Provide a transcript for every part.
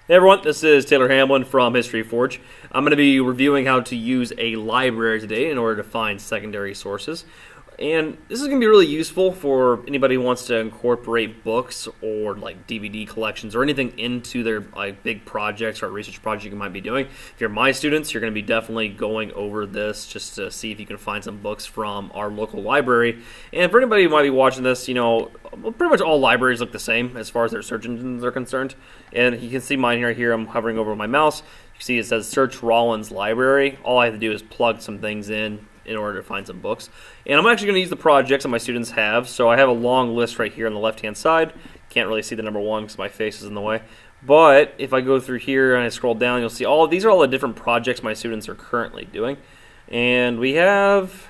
Hey everyone, this is Taylor Hamlin from History Forge. I'm going to be reviewing how to use a library today in order to find secondary sources. And this is going to be really useful for anybody who wants to incorporate books or like DVD collections or anything into their like big projects or research project you might be doing. If you're my students, you're going to be definitely going over this just to see if you can find some books from our local library. And for anybody who might be watching this, you know, pretty much all libraries look the same as far as their search engines are concerned. And you can see mine right here. I'm hovering over my mouse. You see it says search Rollins Library. All I have to do is plug some things in order to find some books. And I'm actually going to use the projects that my students have. So I have a long list right here on the left-hand side. Can't really see the number one because my face is in the way. But if I go through here and I scroll down, you'll see these are all the different projects my students are currently doing. And we have,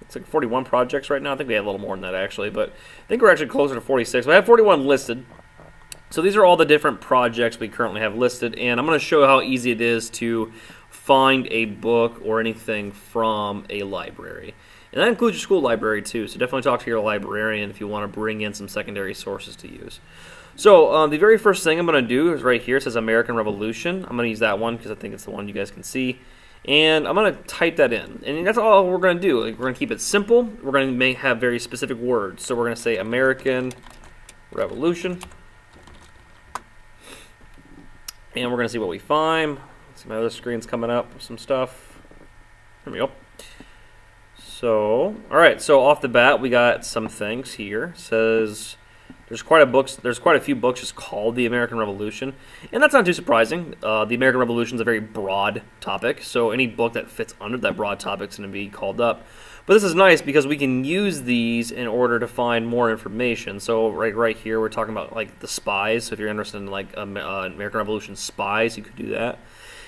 it's like 41 projects right now. I think we have a little more than that actually, but I think we're actually closer to 46. We have 41 listed. So these are all the different projects we currently have listed, and I'm going to show how easy it is to find a book or anything from a library. And that includes your school library too, so definitely talk to your librarian if you want to bring in some secondary sources to use. So the very first thing I'm going to do is right here. It says American Revolution. I'm going to use that one because I think it's the one you guys can see. And I'm going to type that in. And that's all we're going to do. Like, we're going to keep it simple. We're going to have very specific words. So we're going to say American Revolution. And we're going to see what we find. Let's see, my other screen's coming up with some stuff. There we go. So, alright, so off the bat, we got some things here. It says there's quite a few books just called The American Revolution. And that's not too surprising. The American Revolution is a very broad topic, so any book that fits under that broad topic is going to be called up. But this is nice because we can use these in order to find more information. So right here we're talking about like the spies. So if you're interested in like American Revolution spies, you could do that.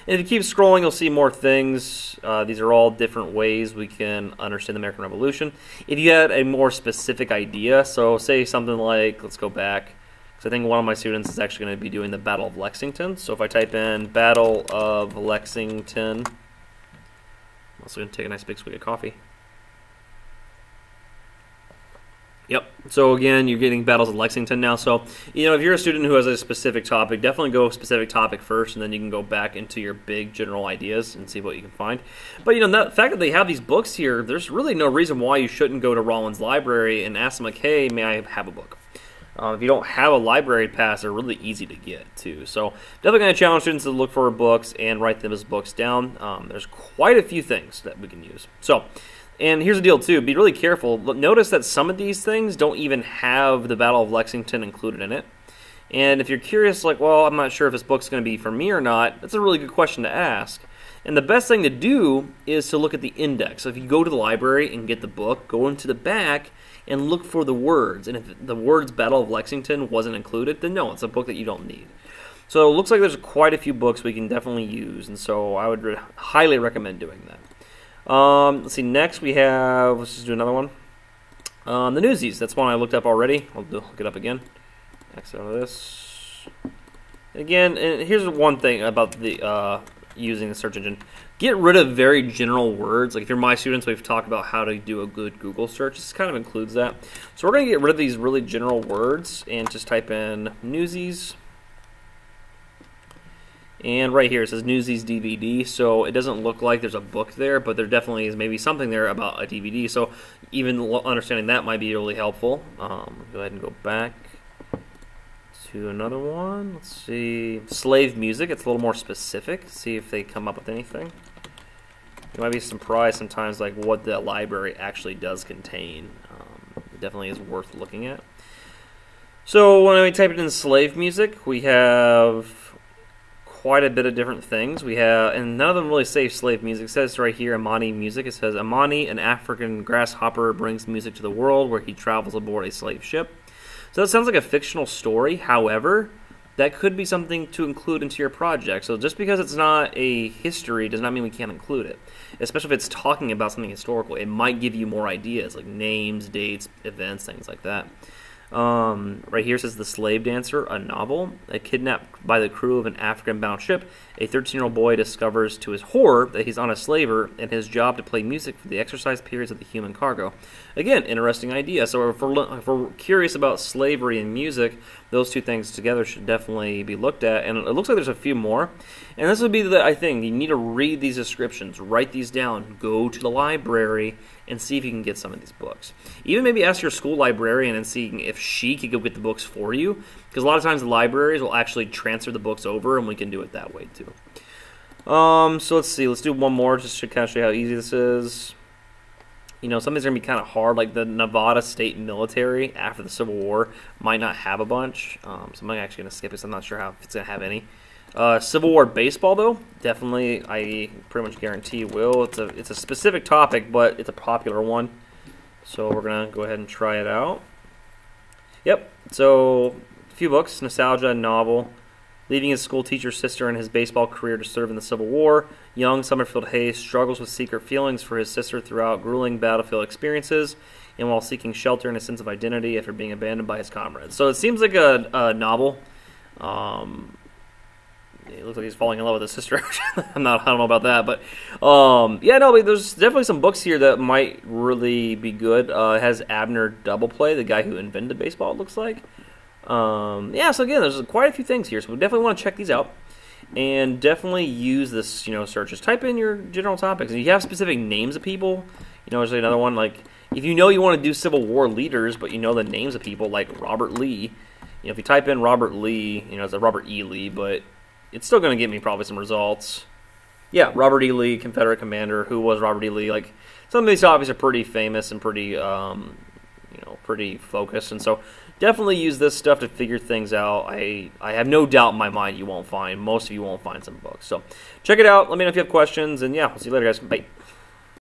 And if you keep scrolling, you'll see more things. These are all different ways we can understand the American Revolution. If you had a more specific idea, so say something like, let's go back, because I think one of my students is actually going to be doing the Battle of Lexington. So if I type in Battle of Lexington, I'm also going to take a nice big swig of coffee. Yep. So again, you're getting Battles of Lexington now. So, you know, if you're a student who has a specific topic, definitely go specific topic first, and then you can go back into your big general ideas and see what you can find. But, you know, the fact that they have these books here, there's really no reason why you shouldn't go to Rollins Library and ask them, like, hey, may I have a book? If you don't have a library pass, they're really easy to get, too. So definitely going to challenge students to look for books and write them as books down. There's quite a few things that we can use. So, and here's the deal, too. Be really careful. Notice that some of these things don't even have the Battle of Lexington included in it. And if you're curious, like, well, I'm not sure if this book's going to be for me or not, that's a really good question to ask. And the best thing to do is to look at the index. So if you go to the library and get the book, go into the back and look for the words. And if the words Battle of Lexington wasn't included, then no, it's a book that you don't need. So it looks like there's quite a few books we can definitely use. And so I would highly recommend doing that. Let's see, next we have, let's just do another one. The Newsies, that's one I looked up already. I'll look it up again. Exit out of this. Again, and here's one thing about the using the search engine. Get rid of very general words. Like if you're my students, we've talked about how to do a good Google search. This kind of includes that. So we're going to get rid of these really general words and just type in Newsies. And right here it says Newsies DVD, so it doesn't look like there's a book there, but there definitely is maybe something there about a DVD. So even understanding that might be really helpful. Go ahead and go back to another one. Let's see, Slave Music. It's a little more specific. See if they come up with anything. You might be surprised sometimes, like what the library actually does contain. It definitely is worth looking at. So when we type it in Slave Music, we have quite a bit of different things. We have, and none of them really say slave music. It says right here, Amani Music. It says, Amani, an African grasshopper, brings music to the world where he travels aboard a slave ship. So that sounds like a fictional story. However, that could be something to include into your project. So just because it's not a history does not mean we can't include it. Especially if it's talking about something historical, it might give you more ideas, like names, dates, events, things like that. Right here says The Slave Dancer, a novel. Kidnapped by the crew of an African-bound ship, a 13-year-old boy discovers to his horror that he's on a slaver and his job to play music for the exercise periods of the human cargo. Again, interesting idea. So if we're curious about slavery and music, those two things together should definitely be looked at. And it looks like there's a few more. And this would be the, I think, you need to read these descriptions, write these down, go to the library, and see if you can get some of these books. Even maybe ask your school librarian and see if she could go get the books for you, because a lot of times the libraries will actually transfer the books over, and we can do it that way too. So let's see. Let's do one more just to kind of show you how easy this is. You know, something's going to be kind of hard, like the Nevada State Military after the Civil War might not have a bunch. So I'm actually going to skip this. I'm not sure if it's going to have any. Civil War baseball, though, definitely, I pretty much guarantee will. It's a specific topic, but it's a popular one. So we're going to go ahead and try it out. Yep, so a few books, nostalgia, novel. Leaving his school teacher's sister and his baseball career to serve in the Civil War, young Summerfield Hayes struggles with secret feelings for his sister throughout grueling battlefield experiences and while seeking shelter and a sense of identity after being abandoned by his comrades. So it seems like a novel. It looks like he's falling in love with his sister. I don't know about that, but yeah, no, but there's definitely some books here that might really be good. It has Abner Doubleplay, the guy who invented baseball, it looks like. Yeah, so again, there's quite a few things here, so we definitely want to check these out, and definitely use this, search. Just type in your general topics, and if you have specific names of people, there's another one, like, if you want to do Civil War leaders, but you know the names of people, like Robert Lee, if you type in Robert Lee, it's a Robert E. Lee, but it's still going to get me probably some results. Yeah, Robert E. Lee, Confederate commander. Who was Robert E. Lee? Like, some of these topics are pretty famous and pretty, pretty focused, and so definitely use this stuff to figure things out. I have no doubt in my mind most of you won't find some books. So check it out. Let me know if you have questions, and yeah, we'll see you later, guys. Bye.